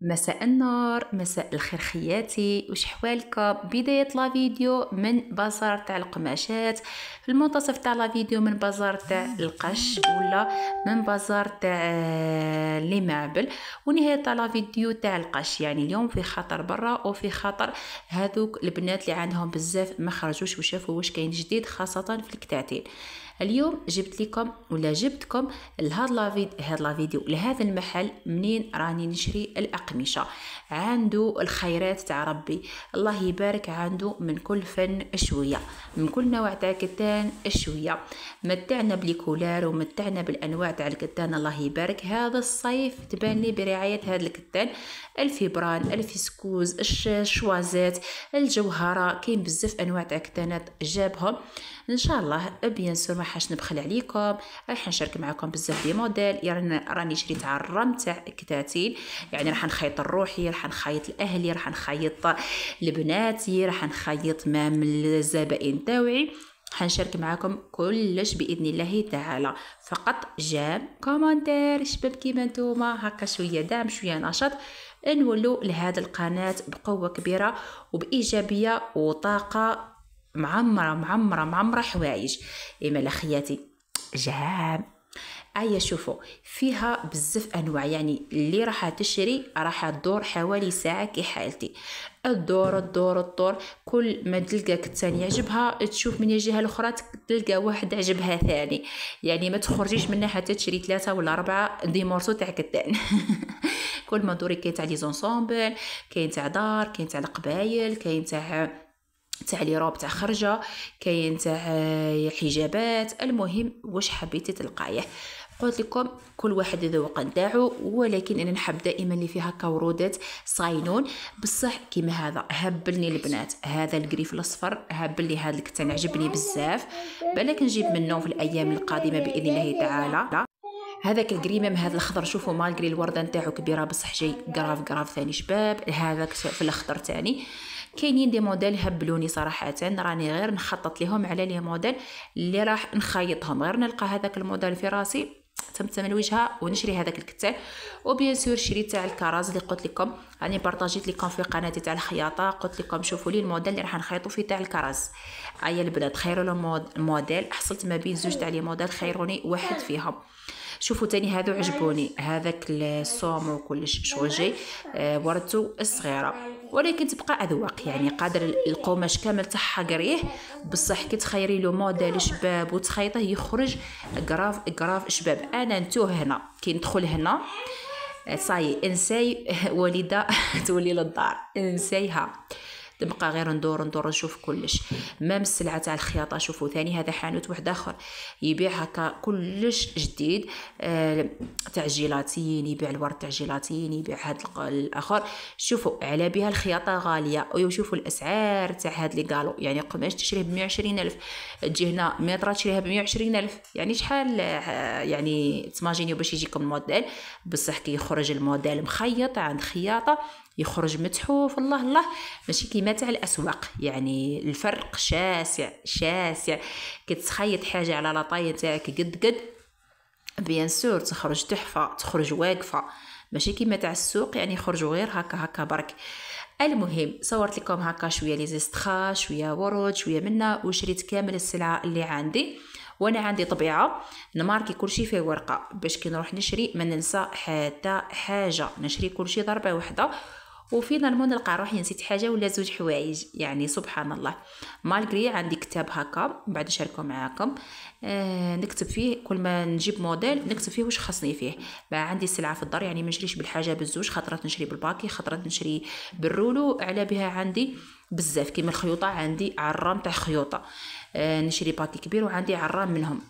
مساء النور، مساء الخير خياتي، وش حوالكم؟ بداية لا فيديو من بازار تاع القماشات، في المنتصف تاع لا فيديو من بازار تاع القش ولا من بازار تاع لي مابل، ونهاية تاع لا فيديو تاع القش. يعني اليوم في خطر برا وفي خطر هذوك البنات اللي عندهم بزاف ما خرجوش وشافوا واش كاين جديد خاصة في الكتاتين. اليوم جبت لكم ولا جبتكم هاد لا فيديو لهذا المحل منين راني نشري الأقمشة. عنده الخيرات تاع ربي، الله يبارك، عنده من كل فن شويه، من كل نوع تاع كتان شويه. متعنا بليكولار ومتعنا بالانواع تاع الكتان، الله يبارك. هذا الصيف تبان لي برعايه هذا الكتان، الفيبران، الفيسكوز، الشوازات، الجوهره، كاين بزاف انواع تاع كتانات جابهم. ان شاء الله بيان سور ما حاش نبخل عليكم، راح نشارك معكم بزاف دي موديل. يعني راني شريت عرم تاع كتاتين، يعني راح نخيط لروحي، راح نخيط لاهلي، راح نخيط لبناتي، راح نخيط مام الزبائن تاوعي. حنشارك معكم كلش باذن الله تعالى. فقط جام كومنتير شباب كيما نتوما، هكا شويه دعم شويه نشاط، نولو لهذا القناه بقوه كبيره وبايجابيه وطاقه معمره معمره معمره حوايج. ايما اخياتي جام شوفوا فيها بزاف انواع، يعني اللي راح تشري راح تدور حوالي ساعه كي حالتي، الدور كل ما تلقى كتان يعجبها تشوف من الجهه الاخرى تلقى واحد عجبها ثاني، يعني ما تخرجيش منها حتى تشري 3 ولا 4 دي مورسو تاع كتان. كل ما دوري كاين تاع لي زونسومبل، كاين تاع دار، كاين تاع القبايل، كاين تاع لي روب تاع خرجه، كاين تاع حجابات. المهم واش حبيتي تلقايه. قلت لكم كل واحد ذوق نتاعو، ولكن انا نحب دائما اللي فيها كورودات صاينون بصح كيما هذا هبلني البنات. هذا القريف الاصفر هبلني، هذا الكتان عجبني بزاف، بالك نجيب منه في الايام القادمه باذن الله تعالى. هذاك القريمه هذا الاخضر، شوفوا مالغري الورده نتاعو كبيره بصح جاي قراف ثاني شباب. هذاك في الاخضر تاني. كاينين دي موديل هبلوني صراحه، راني غير نخطط لهم على لي موديل اللي راح نخيطهم، غير نلقى هذاك الموديل في راسي تمتم الوجهه ونشري هذاك الكتان. وبيان سور شريت تاع الكراز اللي قلت لكم، راني بارطاجيت لكم في قناتي تاع الخياطه، قلت لكم شوفوا لي الموديل اللي راح نخيطوا فيه تاع الكراز. البنات خيروا الموديل، حصلت ما بين زوج تاع لي موديل، خيروني واحد فيهم. شوفوا تاني هادو عجبوني، هذاك الصوم وكلش شغل جاي ورتو الصغيره، ولكن تبقى اذواق. يعني قادر القماش كامل تاعها قريه بصح كي تخيري له موديل شباب وتخيطه يخرج قراف شباب. انا نتوه هنا كي ندخل هنا صاي انساي وليده تولي للدار انسايها، تبقى غير ندور نشوف كلش. مام السلعه تاع الخياطه شوفوا ثاني، هذا حانوت واحد اخر يبيع هكا كلش جديد تاع جيلاتين، يبيع الورد تاع جيلاتين، يبيع هذا الاخر. شوفوا على بها الخياطه غاليه، وشوفوا الاسعار تاع هاد لي قالوا، يعني قماش تشريه ب 120,000 تجي هنا متر تشريها ب 120,000، يعني شحال يعني تماجينيو باش يجيكم الموديل. بصح كي يخرج الموديل مخيط عند خياطه يخرج متحوف، الله ماشي كيما تاع الاسواق، يعني الفرق شاسع. كتخيط حاجه على لاطاي تاعك قد بيان سور تخرج تحفه، تخرج واقفه، ماشي كيما تاع السوق يعني يخرجوا غير هكا برك. المهم صورت لكم هكا شويه لي زيستخا، شويه ورود، شويه منا، وشريت كامل السلعه اللي عندي. وانا عندي طبيعه نماركي كلشي في ورقه باش كي نروح نشري ما ننسى حتى حاجه، نشري كلشي ضربه واحده. وفينالمون نلقى روحي نسيت حاجه ولا زوج حوايج، يعني سبحان الله. مالغري عندي كتاب هكا بعد نشاركه معاكم، نكتب فيه كل ما نجيب موديل نكتب فيه واش خصني فيه. بقى عندي السلعه في الدار، يعني ما نشريش بالحاجه بالزوج، خاطرات نشري بالباكي، خاطرات نشري بالرولو، على بها عندي بزاف. كيما الخيوطه عندي عرام تاع خيوطه، نشري باكي كبير وعندي عرام منهم.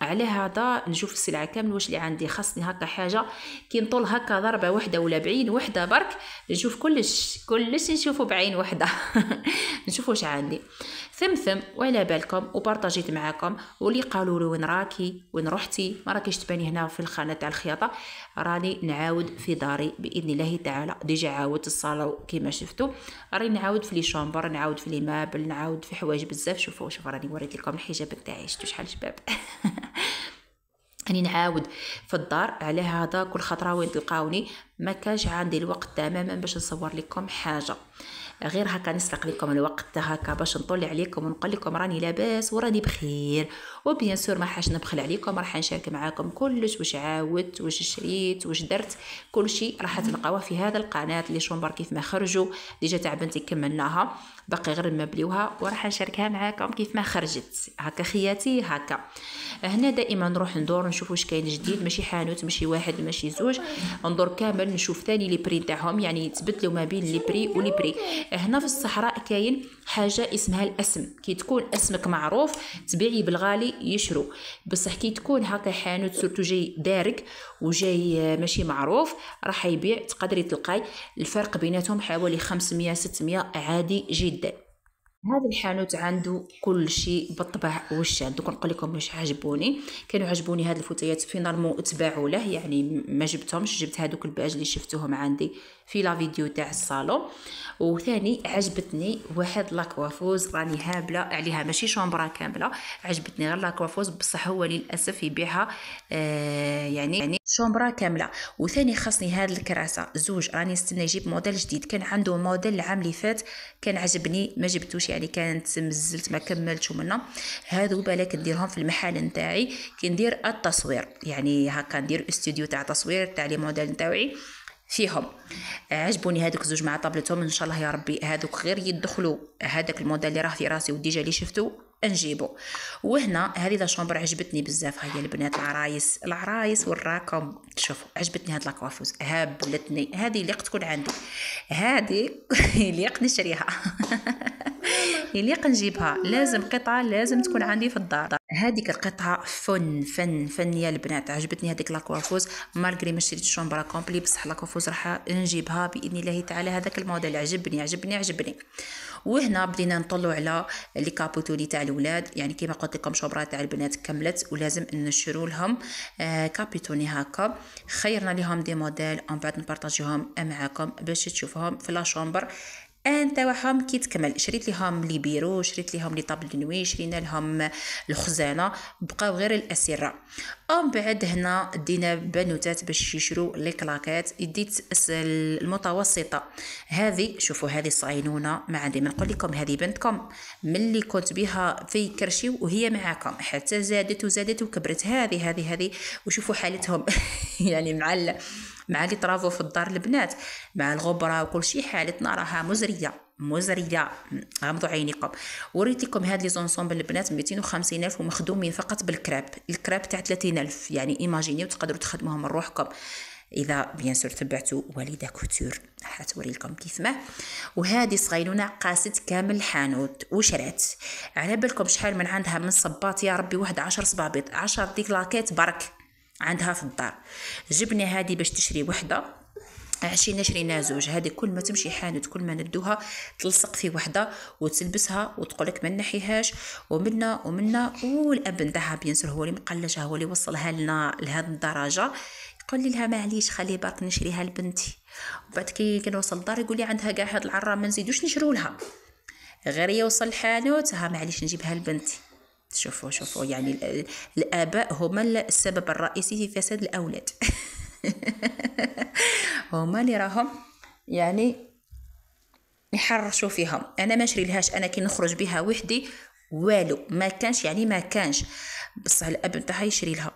على هذا نشوف السلعه كامل واش اللي عندي خاصني هكا حاجه كي نطول هكا ضربه واحده ولا بعين واحده برك، نشوف كلش نشوفه بعين واحده. نشوف واش عندي ثم وعلى بالكم. وبارطاجيت معاكم واللي قالوا لي وين راكي وين رحتي، ما راكيش تباني هنا في القناه تاع الخياطه، راني نعاود في داري باذن الله تعالى. ديجا عاودت الصالون كيما شفتوا، راني نعاود في لي شامبر، نعاود في لي مابل، نعاود في حوايج بزاف. شوفوا راني وريت لكم الحجاب تاعي، شفتوا شحال شباب. راني نعاود في الدار. على هذا كل خطره وين تلقاوني ما كانش عندي الوقت تماما باش نصور لكم حاجه، غير هكا نسرق لكم الوقت هكا باش نطلع عليكم ونقول لكم راني لاباس وراني بخير. وبيان سور ما حاش نبخل عليكم، راح نشارك معاكم كلش، واش عاودت، واش شريت، واش درت، كل شيء راح تلقاوه في هذا القناه اللي شومبر كيف ما خرجوا. ديجا تاع بنتي كملناها، باقي غير نمبليوها وراح نشاركها معاكم كيف ما خرجت هكا خياتي. هكا هنا دائما نروح ندور نشوف واش كاين جديد، ماشي حانوت، ماشي واحد، ماشي زوج، ندور كامل نشوف ثاني لي بري تاعهم، يعني يتبدلوا ما بين لي بري ولي بري. هنا في الصحراء كاين حاجه اسمها الاسم، كي تكون اسمك معروف تبيعي بالغالي يشرو، بصح كي تكون هكا حانوت سورتو جاي دارك وجاي ماشي معروف راح يبيع، تقدري تلقاي الفرق بيناتهم حوالي 500 600 عادي جدا. هذا الحانوت عنده كل شيء بالطبع والشان. دوك نقول لكم واش عجبوني، كانوا عجبوني هاد الفتيات فينالمون تباعوا له، يعني ما جبتهمش، جبت هذوك الباج اللي شفتوهم عندي في لا فيديو تاع الصالون. وثاني عجبتني واحد لاكوافوز راني هابله عليها، ماشي شومبرا كامله، عجبتني غير لاكوافوز، بصح هو للاسف يبيعها يعني شومبرا كامله. وثاني خاصني هاد الكراسه زوج، راني نستنى يجيب موديل جديد، كان عنده موديل العام اللي فات كان عجبني ما جبتوش، يعني كانت مزلت ما كملتش منه. هادو بالك نديرهم في المحل نتاعي كي ندير التصوير، يعني هكا ندير استوديو تاع تصوير تاع لي موديل نتاعي فيهم. عجبوني هذوك زوج مع طابلتهم، ان شاء الله يا ربي هذوك غير يدخلوا هذاك الموديل اللي راه في راسي وديجا اللي شفتو نجيبو. وهنا هذه لا شومبر عجبتني بزاف، هي البنات العرايس والراكم، شوفوا عجبتني هاد لاكوافوز، هابلتني، هذه اللي تكون عندي، هذه اللي نشريها يليق نجيبها، لازم قطعه لازم تكون عندي في الدار. هذيك القطعه فن يا البنات، عجبتني هذيك لاكوافوز، مالغري ما شريت شومبرا كومبلي، بصح لاكوافوز راح نجيبها باذن الله تعالى. هذاك الموديل عجبني. وهنا بدينا نطلوا على لي كابوتولي تاع الاولاد، يعني كما قلت لكم شومبرا تاع البنات كملت ولازم نشرو لهم كابيتوني هكا، خيرنا لهم دي موديل ومن بعد نبارطاجيهم معاكم باش تشوفوهم في لا شومبر تاعهم كي تكمل. شريت لهم لي بيرو، شريت لهم لي طابل دنوي، شرينا لهم الخزانه، بقاو غير الاسره. ومن بعد هنا دينا بنوتات باش يشرو لي كلاكات، يديت المتوسطه هذه، شوفوا هذه صاينونه ما عندي ما نقول لكم، هذه بنتكم ملي كنت بها في كرشي وهي معاكم حتى زادت وكبرت. هذه وشوفوا حالتهم يعني مع لي طرافو في الدار البنات مع الغبره وكل شيء، حالتنا راها مزريه غمضوا عينيكم. وريت لكم هاد لي زونسومبل البنات 250,000 ومخدومين فقط الكراب تاع 30,000، يعني ايماجينيو تقدروا تخدموهم من روحكم اذا بيان سور تبعتوا والده كوتور، راح توري لكم كيف ما. وهذه صغيرونه قاست كامل الحانوت وشرات، على بالكم شحال من عندها من صباط يا ربي، واحد 10 صبابيط، 10 ديك لاكيت برك عندها في الدار. جبنا هذه باش تشري وحده، شرينا زوج. هذه كل ما تمشي حانوت كل ما ندوها تلصق في وحده وتلبسها وتقولك ما نحيهاش، ومنا والاب نتاعها بيان سور هو اللي مقلشها، هو اللي وصلها لنا لهذه الدرجه. يقول لي لها معليش خلي برك نشريها لبنتي، وبعد كي نوصل الدار يقول لي عندها كاع هاد العرة ما نزيدوش نشرو لها، غير يوصل الحانوت ها معليش نجيبها لبنتي. شوفوا يعني الآباء هما السبب الرئيسي في فساد الأولاد هما اللي راهم يعني يحرشوا فيهم. أنا ما نشري لهاش، أنا كي نخرج بها وحدي والو ما كانش بصح الأب نتاعها يشري لها.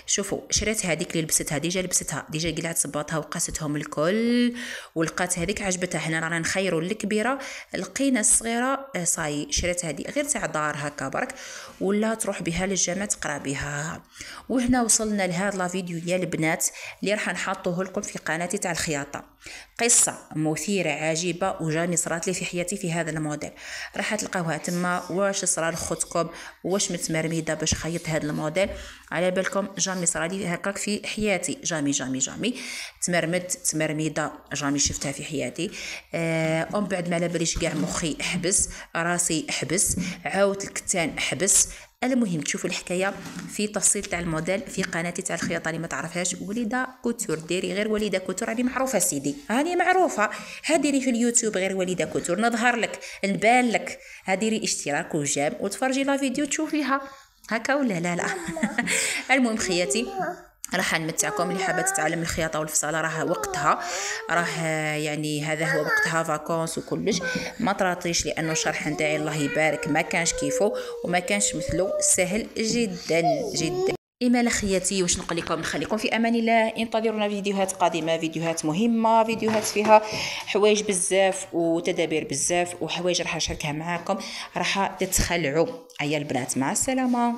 شوفوا شريت هذيك اللي لبستها، ديجا قلعت صباطها وقاستهم الكل، ولقات هذيك عجبتها. هنا رانا نخيروا الكبيره، لقينا الصغيره صاي شريت هذه غير تاع دار هكا برك، ولا تروح بها للجامع تقرا بها. وهنا وصلنا لهذا لا فيديو يا البنات اللي راح نحطوه لكم في قناتي تاع الخياطه، قصه مثيره عجيبه وجاني صرات لي في حياتي في هذا الموديل، راح تلقاوها تما. واش صرا لخوتكم واش متمرمده باش خيط هذا الموديل؟ على بالكم جامي صرالي هكاك في حياتي، جامي تمرمده جامي شفتها في حياتي. ومن بعد ما على باليش كاع، مخي احبس، راسي احبس، عاود الكتان احبس. المهم تشوفوا الحكايه في تفصيل تاع الموديل في قناتي تاع الخياطه اللي ما تعرفهاش، وليده كوتور، ديري غير وليده كوتور، راني معروفه سيدي، راني معروفه، هاديري في اليوتيوب غير وليده كوتور نظهر لك نبان لك، هاديري اشتراك وجام وتفرجي لا فيديو تشوفيها. هكا ولا لا المهم خياتي راح نمتعكم. اللي حابه تتعلم الخياطه والفصاله راه وقتها، راه يعني هذا هو وقتها، فاكونس وكلش. ما تراطيش لانه الشرح نتاعي الله يبارك ما كانش كيفو وما كانش مثله، سهل جدا جدا. إيمالا خياتي واش نقول لكم، نخليكم في امان الله. انتظرونا فيديوهات قادمه، فيديوهات مهمه، فيديوهات فيها حوايج بزاف وتدابير بزاف وحوايج راح نشاركها معاكم، راح تتخلعوا. عيا البنات، مع السلامه.